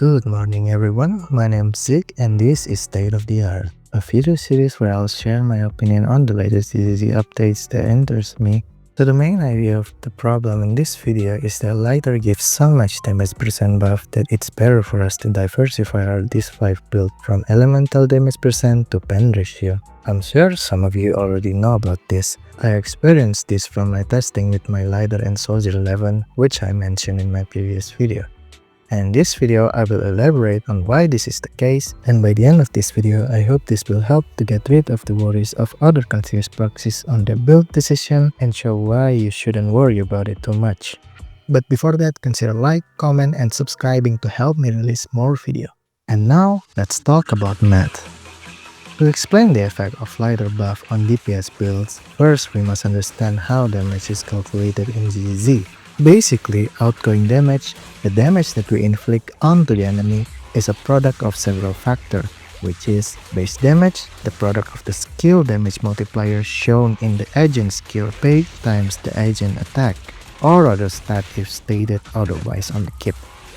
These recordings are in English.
Good morning everyone, my name's Zeke and this is State of the Art, a video series where I'll share my opinion on the latest ZZZ updates that interest me. So the main idea of the problem in this video is that lighter gives so much damage percent buff that it's better for us to diversify our this 5 build from elemental damage percent to pen ratio. I'm sure some of you already know about this. I experienced this from my testing with my lighter and soldier 11, which I mentioned in my previous video. And in this video, I will elaborate on why this is the case, and by the end of this video, I hope this will help to get rid of the worries of other confused proxies on their build decision and show why you shouldn't worry about it too much. But before that, consider like, comment, and subscribing to help me release more video. And now, let's talk about math. To explain the effect of lighter buff on DPS builds, first we must understand how damage is calculated in ZZZ. Basically, outgoing damage, the damage that we inflict onto the enemy, is a product of several factors, which is base damage, the product of the skill damage multiplier shown in the agent skill page times the agent attack, or other stat if stated otherwise on the kit.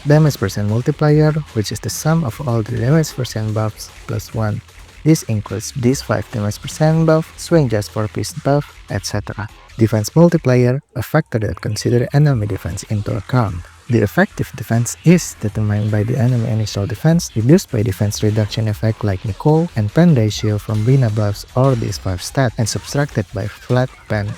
Damage percent multiplier, which is the sum of all the damage percent buffs plus 1. This includes this 5 damage percent buff, swing just 4 piece buff, etc. Defense multiplier, a factor that considers enemy defense into account. The effective defense is determined by the enemy initial defense, reduced by defense reduction effect like Nicole, and pen ratio from Rina buffs or these 5 stat, and subtracted by flat pen.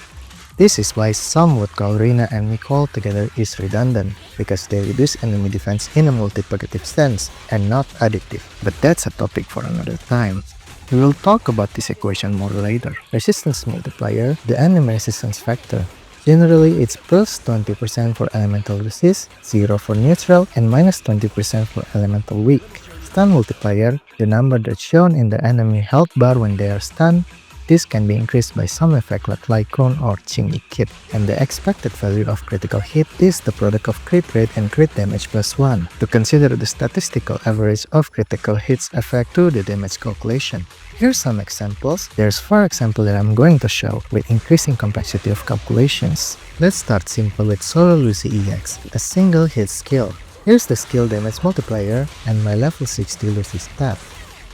This is why some would call Rina and Nicole together is redundant, because they reduce enemy defense in a multiplicative sense, and not additive. But that's a topic for another time. We will talk about this equation more later. Resistance multiplier, the enemy resistance factor. Generally, it's plus 20% for elemental resist, 0 for neutral, and minus 20% for elemental weak. Stun multiplier, the number that's shown in the enemy health bar when they are stunned. This can be increased by some effect like Lycon or Chingy kit, and the expected value of critical hit is the product of crit rate and crit damage plus 1, to consider the statistical average of critical hits effect to the damage calculation. Here's some examples. There's 4 examples that I'm going to show with increasing complexity of calculations. Let's start simple with Solo Lucy EX, a single hit skill. Here's the skill damage multiplier and my level 60 Lucy stat.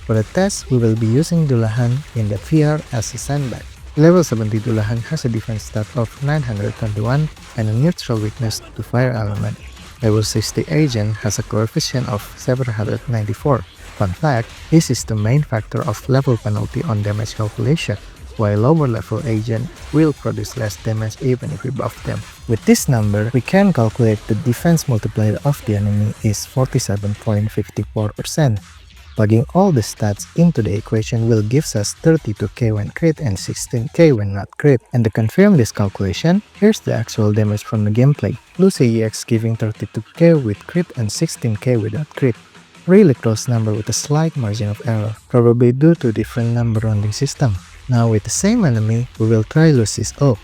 For the test, we will be using Dullahan in the VR as a sandbag. Level 70 Dullahan has a defense stat of 921 and a neutral weakness to fire element. Level 60 Agent has a coefficient of 794. Fun fact, this is the main factor of level penalty on damage calculation, while lower level Agent will produce less damage even if we buff them. With this number, we can calculate the defense multiplier of the enemy is 47.54%. Plugging all the stats into the equation will give us 32k when crit and 16k when not crit. And to confirm this calculation, here's the actual damage from the gameplay. Lucy EX giving 32k with crit and 16k without crit. Really close number with a slight margin of error, probably due to different number rounding system. Now with the same enemy, we will try Lucy's O.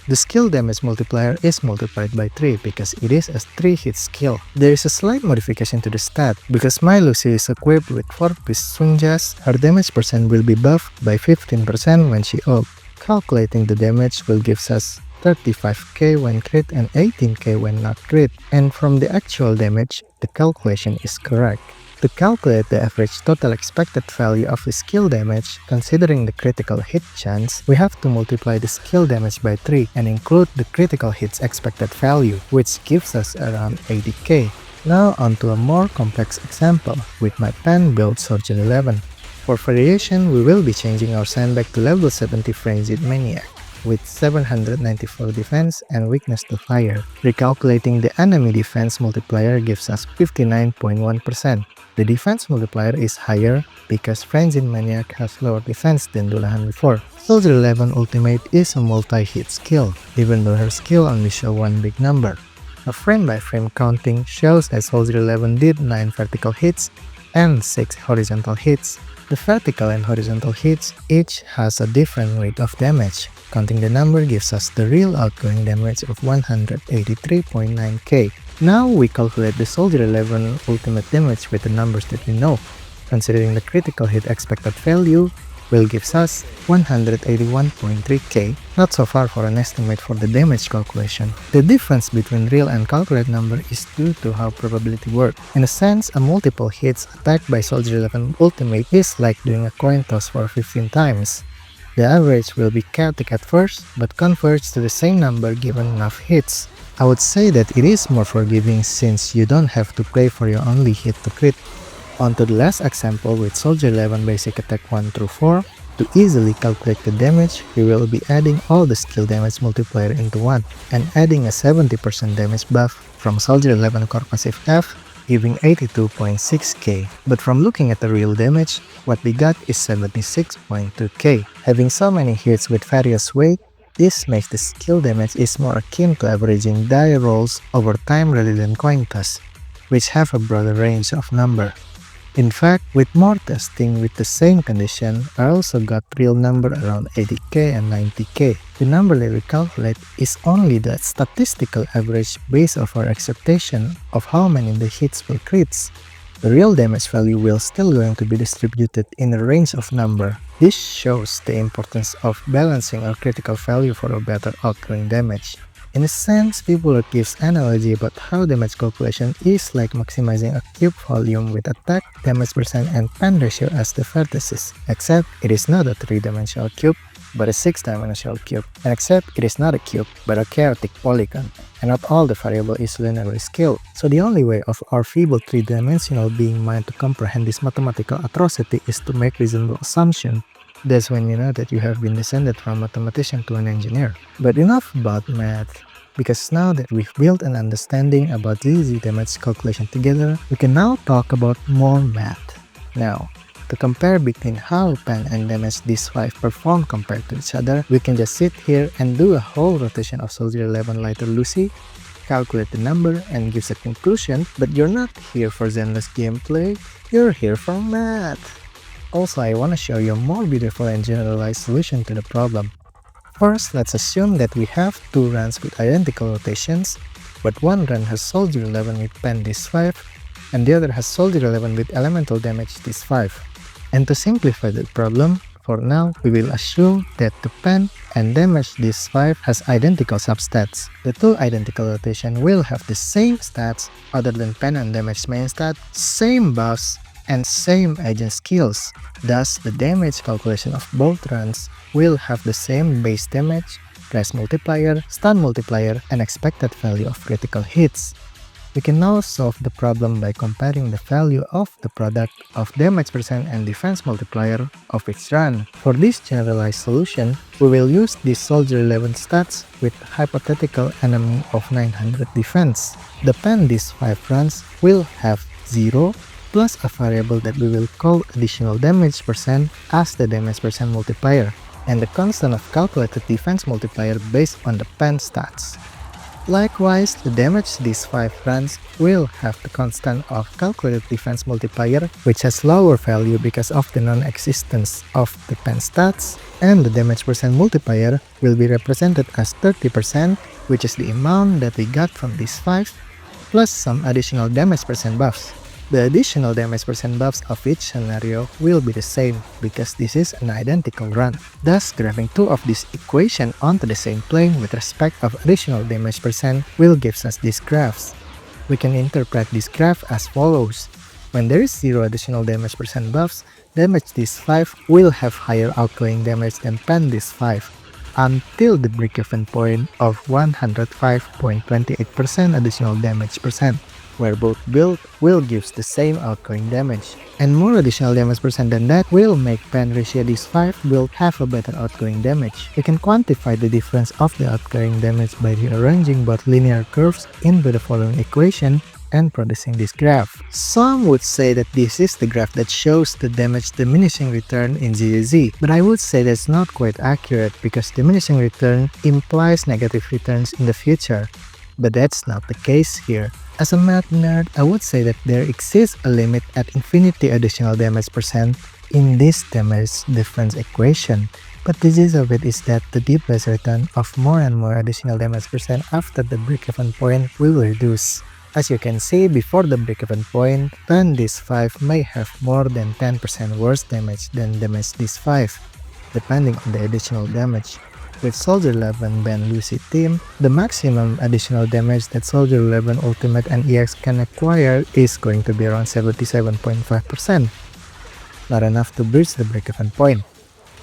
The skill damage multiplier is multiplied by 3 because it is a 3-hit skill. There is a slight modification to the stat. Because my Lucy is equipped with 4-piece swing jazz, her damage percent will be buffed by 15% when she op. Calculating the damage will give us 35k when crit and 18k when not crit. And from the actual damage, the calculation is correct. To calculate the average total expected value of the skill damage, considering the critical hit chance, we have to multiply the skill damage by 3 and include the critical hit's expected value, which gives us around 80k. Now onto a more complex example with my pen build Soldier 11. For variation, we will be changing our sandbag to level 70 Frenzied Maniac, with 794 defense and weakness to fire. Recalculating the enemy defense multiplier gives us 59.1%. The defense multiplier is higher because Frenzied Maniac has lower defense than Dullahan before. Soldier 11 Ultimate is a multi-hit skill, even though her skill only shows one big number. A frame-by-frame counting shows that Soldier 11 did 9 vertical hits and 6 horizontal hits. The vertical and horizontal hits each has a different rate of damage. Counting the number gives us the real outgoing damage of 183.9k. Now we calculate the Soldier 11 ultimate damage with the numbers that we know. Considering the critical hit expected value, will give us 181.3k, not so far for an estimate for the damage calculation. The difference between real and calculated number is due to how probability works. In a sense, a multiple hits attack by Soldier 11 ultimate is like doing a coin toss for 15 times. The average will be chaotic at first, but converts to the same number given enough hits. I would say that it is more forgiving since you don't have to pray for your only hit to crit. On to the last example with Soldier 11 basic attack 1 through 4. To easily calculate the damage, we will be adding all the skill damage multiplier into 1 and adding a 70% damage buff from Soldier 11 core passive F, giving 82.6k. But from looking at the real damage, what we got is 76.2k. Having so many hits with various weight, this makes the skill damage is more akin to averaging die rolls over time rather than coin toss, which have a broader range of number. In fact, with more testing with the same condition, I also got real number around 80k and 90k. The number that we calculate is only the statistical average based off our expectation of how many the hits will crits. The real damage value will still going to be distributed in a range of number. This shows the importance of balancing our critical value for a better outgoing damage. In a sense, people gives analogy about how damage calculation is like maximizing a cube volume with attack, damage percent, and pen ratio as the vertices, except it is not a 3-dimensional cube, but a 6-dimensional cube, and except it is not a cube, but a chaotic polygon, and not all the variable is linearly scaled. So the only way of our feeble 3-dimensional being mind to comprehend this mathematical atrocity is to make reasonable assumption. That's when you know that you have been descended from a mathematician to an engineer. But enough about math, because now that we've built an understanding about ZZZ damage calculation together, we can now talk about more math. Now, to compare between how pen and damage these 5 perform compared to each other, we can just sit here and do a whole rotation of Soldier 11 lighter Lucy, calculate the number and gives a conclusion, but you're not here for zenless gameplay, you're here for math. Also, I want to show you a more beautiful and generalized solution to the problem. First, let's assume that we have 2 runs with identical rotations, but one run has Soldier 11 with pen dis5, and the other has Soldier 11 with elemental damage dis5. And to simplify the problem, for now, we will assume that the pen and damage dis5 has identical substats. The 2 identical rotations will have the same stats other than pen and damage main stat, same buffs, and same agent skills. Thus, the damage calculation of both runs will have the same base damage, price multiplier, stun multiplier, and expected value of critical hits. We can now solve the problem by comparing the value of the product of damage percent and defense multiplier of each run. For this generalized solution, we will use this Soldier 11 stats with hypothetical enemy of 900 defense. The pen these 5 runs will have 0, plus a variable that we will call additional damage percent as the damage percent multiplier, and the constant of calculated defense multiplier based on the pen stats. Likewise, the damage these 5 runs will have the constant of calculated defense multiplier, which has lower value because of the non-existence of the pen stats, and the damage percent multiplier will be represented as 30%, which is the amount that we got from these 5, plus some additional damage percent buffs. The additional damage percent buffs of each scenario will be the same because this is an identical run. Thus, graphing 2 of this equation onto the same plane with respect of additional damage percent will give us these graphs. We can interpret this graph as follows. When there is 0 additional damage percent buffs, damage these 5 will have higher outgoing damage than pen these 5 until the break-even point of 105.28% additional damage percent, where both build will give the same outgoing damage. And more additional damage percent than that will make pen ratio these 5 build have a better outgoing damage. We can quantify the difference of the outgoing damage by rearranging both linear curves into the following equation and producing this graph. Some would say that this is the graph that shows the damage diminishing return in ZZZ, but I would say that's not quite accurate because diminishing return implies negative returns in the future. But that's not the case here. As a math nerd, I would say that there exists a limit at infinity additional damage percent in this damage difference equation. But the gist of it is that the deep-based return of more and more additional damage percent after the break-even point will reduce. As you can see, before the break-even point, Pen this 5 may have more than 10% worse damage than damage this 5, depending on the additional damage. With Soldier 11 Ben Lucy team, the maximum additional damage that Soldier 11 Ultimate and EX can acquire is going to be around 77.5%, not enough to breach the break-even point.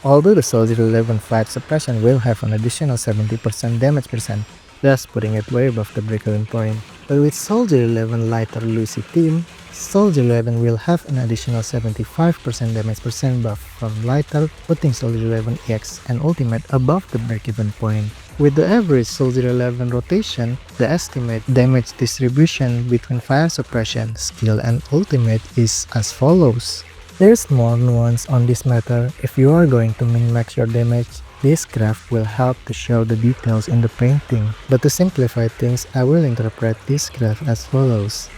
Although the Soldier 11 5 suppression will have an additional 70% damage percent, thus putting it way above the break-even point. But with Soldier 11 lighter Lucy team, Soldier 11 will have an additional 75% damage percent buff from lighter, putting Soldier 11 EX and Ultimate above the break-even point. With the average Soldier 11 rotation, the estimate damage distribution between fire suppression, skill and ultimate is as follows. There's more nuance on this matter. If you are going to min-max your damage, this graph will help to show the details in the painting. But to simplify things, I will interpret this graph as follows.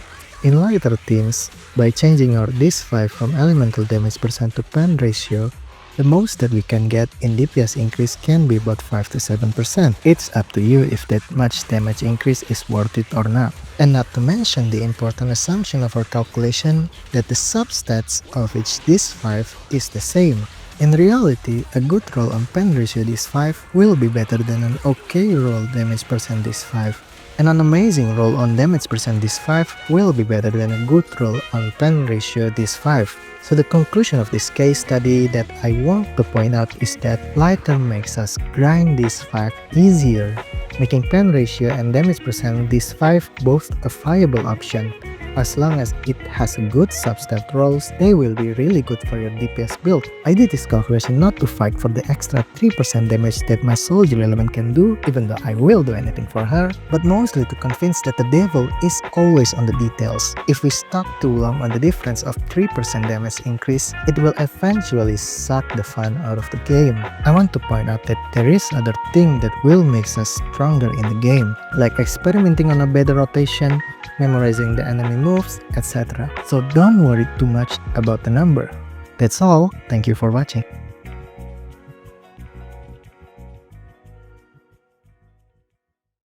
In lighter teams, by changing your this 5 from elemental damage percent to pen ratio, the most that we can get in DPS increase can be about 5 to 7%. It's up to you if that much damage increase is worth it or not. And not to mention the important assumption of our calculation that the substats of each this 5 is the same. In reality, a good roll on pen ratio this 5 will be better than an okay roll damage percent this 5. And an amazing roll on damage percent this 5 will be better than a good roll on pen ratio this 5. So the conclusion of this case study that I want to point out is that lighter makes us grind this 5 easier, making pen ratio and damage percent this 5 both a viable option. As long as it has good substat rolls, they will be really good for your DPS build. I did this calculation not to fight for the extra 3% damage that my Soldier element can do, even though I will do anything for her, but mostly to convince that the devil is always on the details. If we stuck too long on the difference of 3% damage increase, it will eventually suck the fun out of the game. I want to point out that there is other thing that will make us stronger in the game, like experimenting on a better rotation, memorizing the enemy moves, etc. So don't worry too much about the number. That's all. Thank you for watching.